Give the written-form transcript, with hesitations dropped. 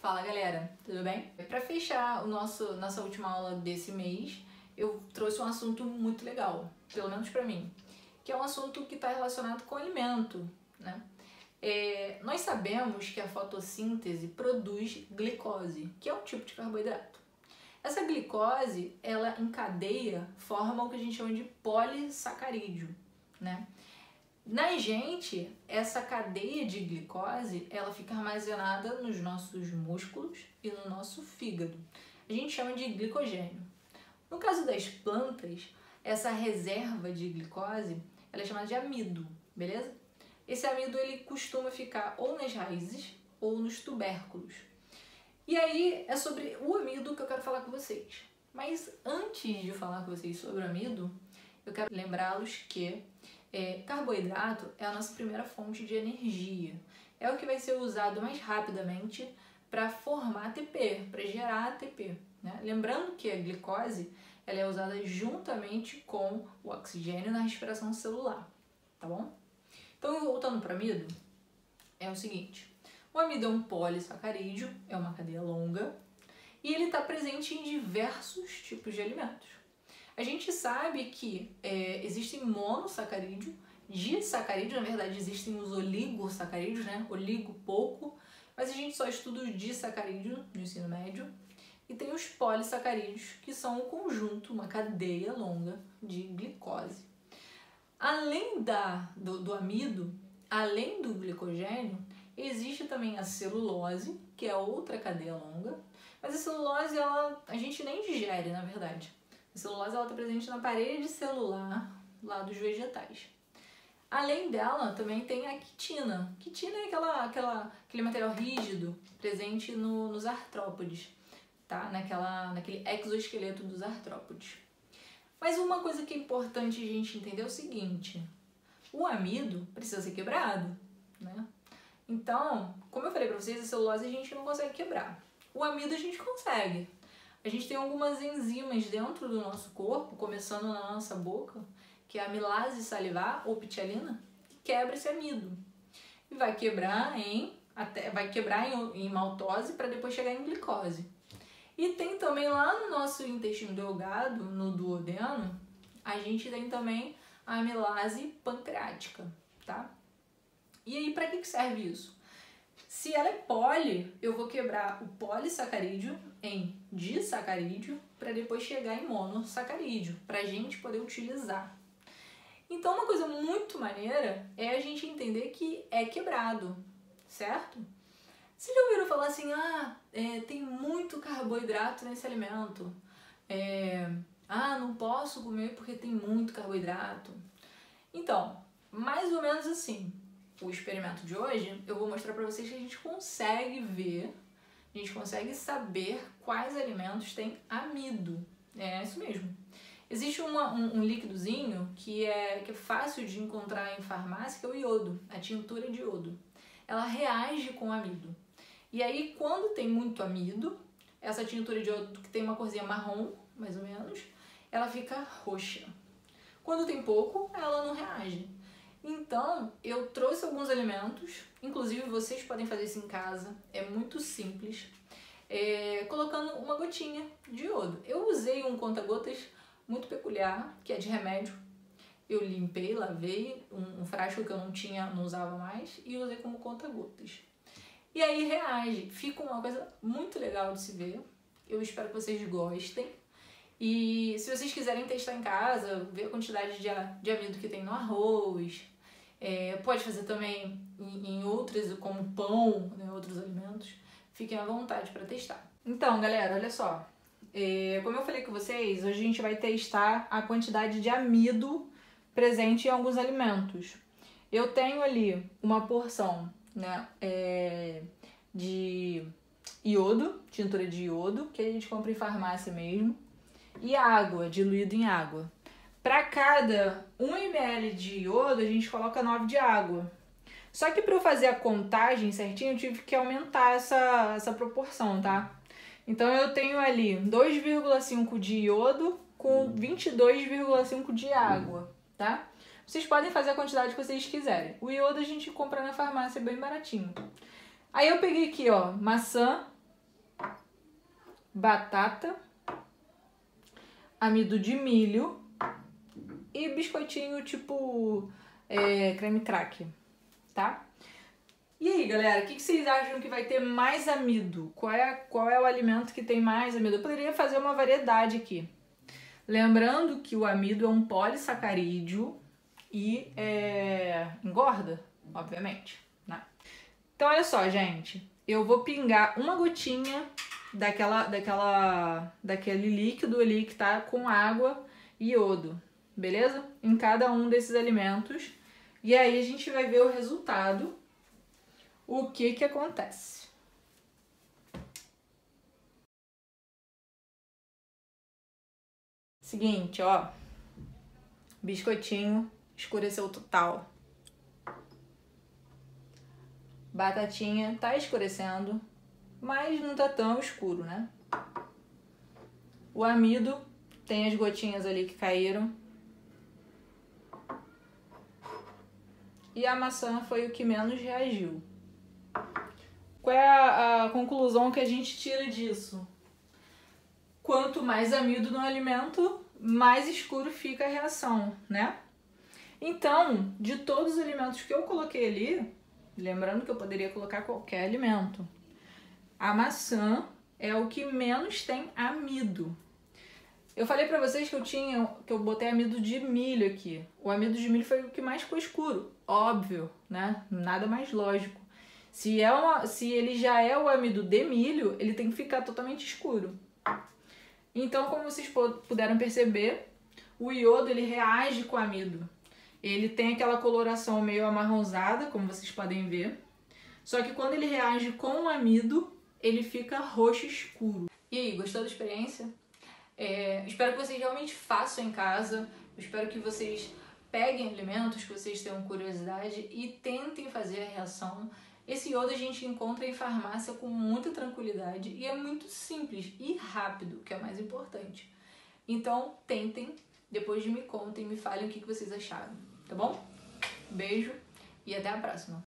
Fala galera, tudo bem? Para fechar nossa última aula desse mês, eu trouxe um assunto muito legal, pelo menos para mim, que é um assunto que está relacionado com alimento, né? Nós sabemos que a fotossíntese produz glicose, que é um tipo de carboidrato. Essa glicose, ela em cadeia forma o que a gente chama de polissacarídeo, né? Na gente, essa cadeia de glicose, ela fica armazenada nos nossos músculos e no nosso fígado. A gente chama de glicogênio. No caso das plantas, essa reserva de glicose, ela é chamada de amido, beleza? Esse amido, ele costuma ficar ou nas raízes ou nos tubérculos. E aí, é sobre o amido que eu quero falar com vocês. Mas antes de falar com vocês sobre o amido, eu quero lembrá-los que carboidrato é a nossa primeira fonte de energia. É o que vai ser usado mais rapidamente para formar ATP, para gerar ATP, né? Lembrando que a glicose ela é usada juntamente com o oxigênio na respiração celular, tá bom? Então, voltando para o amido, é o seguinte: o amido é um polissacarídeo, é uma cadeia longa, e ele está presente em diversos tipos de alimentos. A gente sabe que existem monossacarídeos, disacarídeos, na verdade existem os oligosacarídeos, né? Oligo pouco, mas a gente só estuda os disacarídeos no ensino médio. E tem os polissacarídeos, que são um conjunto, uma cadeia longa de glicose. Além do amido, além do glicogênio, existe também a celulose, que é outra cadeia longa, mas a celulose a gente nem digere, na verdade. A celulose está presente na parede celular lá dos vegetais. Além dela, também tem a quitina. Quitina é aquele material rígido presente nos artrópodes, tá? Naquele exoesqueleto dos artrópodes. Mas uma coisa que é importante a gente entender é o seguinte: o amido precisa ser quebrado, né? Então, como eu falei para vocês, a celulose a gente não consegue quebrar. O amido a gente consegue. A gente tem algumas enzimas dentro do nosso corpo, começando na nossa boca, que é a amilase salivar ou pitialina, que quebra esse amido. E vai quebrar em maltose para depois chegar em glicose. E tem também lá no nosso intestino delgado, no duodeno, a gente tem também a amilase pancreática, tá? E aí, para que serve isso? Se ela é poli, eu vou quebrar o polissacarídeo em disacarídeo para depois chegar em monossacarídeo, para a gente poder utilizar. Então, uma coisa muito maneira é a gente entender que é quebrado, certo? Vocês já ouviram falar assim, tem muito carboidrato nesse alimento, não posso comer porque tem muito carboidrato. Então, mais ou menos assim. O experimento de hoje, eu vou mostrar para vocês que a gente consegue ver, a gente consegue saber quais alimentos têm amido. É isso mesmo. Existe um líquidozinho que é fácil de encontrar em farmácia, que é o iodo, a tintura de iodo. Ela reage com amido. E aí, quando tem muito amido, essa tintura de iodo, que tem uma corzinha marrom, mais ou menos, ela fica roxa. Quando tem pouco, ela não reage. Então, eu trouxe alguns alimentos, inclusive vocês podem fazer isso em casa, é muito simples, colocando uma gotinha de iodo. Eu usei um conta-gotas muito peculiar, que é de remédio. Eu limpei, lavei um frasco que eu não usava mais e usei como conta-gotas. E aí reage, fica uma coisa muito legal de se ver, eu espero que vocês gostem. E se vocês quiserem testar em casa, ver a quantidade de amido que tem no arroz, pode fazer também em outros, como pão, né, outros alimentos, fiquem à vontade para testar. Então, galera, olha só, como eu falei com vocês, hoje a gente vai testar a quantidade de amido presente em alguns alimentos. Eu tenho ali uma porção, né, de iodo, tintura de iodo, que a gente compra em farmácia mesmo, e água, diluído em água. Para cada 1 ml de iodo, a gente coloca 9 de água. Só que para eu fazer a contagem certinho, eu tive que aumentar essa proporção, tá? Então eu tenho ali 2,5 de iodo com 22,5 de água, tá? Vocês podem fazer a quantidade que vocês quiserem. O iodo a gente compra na farmácia bem baratinho. Aí eu peguei aqui, ó, maçã, batata, amido de milho e biscoitinho tipo creme crack, tá? E aí, galera, o que vocês acham que vai ter mais amido? Qual é o alimento que tem mais amido? Eu poderia fazer uma variedade aqui. Lembrando que o amido é um polissacarídeo e engorda, obviamente, né? Então, olha só, gente. Eu vou pingar uma gotinha daquele líquido ali que tá com água e iodo, beleza? Em cada um desses alimentos. E aí a gente vai ver o resultado, o que acontece. Seguinte, ó. Biscoitinho escureceu total. Batatinha tá escurecendo, mas não tá tão escuro, né? O amido tem as gotinhas ali que caíram. E a maçã foi o que menos reagiu. Qual é a conclusão que a gente tira disso? Quanto mais amido no alimento, mais escuro fica a reação, né? Então, de todos os alimentos que eu coloquei ali, lembrando que eu poderia colocar qualquer alimento, a maçã é o que menos tem amido. Eu falei pra vocês que eu botei amido de milho aqui. O amido de milho foi o que mais ficou escuro, óbvio, né? Nada mais lógico. Se ele já é o amido de milho, ele tem que ficar totalmente escuro. Então, como vocês puderam perceber, o iodo ele reage com o amido. Ele tem aquela coloração meio amarronzada, como vocês podem ver. Só que quando ele reage com o amido, ele fica roxo escuro. E aí, gostou da experiência? Espero que vocês realmente façam em casa. Eu espero que vocês peguem alimentos que vocês tenham curiosidade e tentem fazer a reação. Esse iodo a gente encontra em farmácia com muita tranquilidade e é muito simples e rápido, que é o mais importante. Então, tentem, depois me contem, me falem o que vocês acharam, tá bom? Beijo e até a próxima!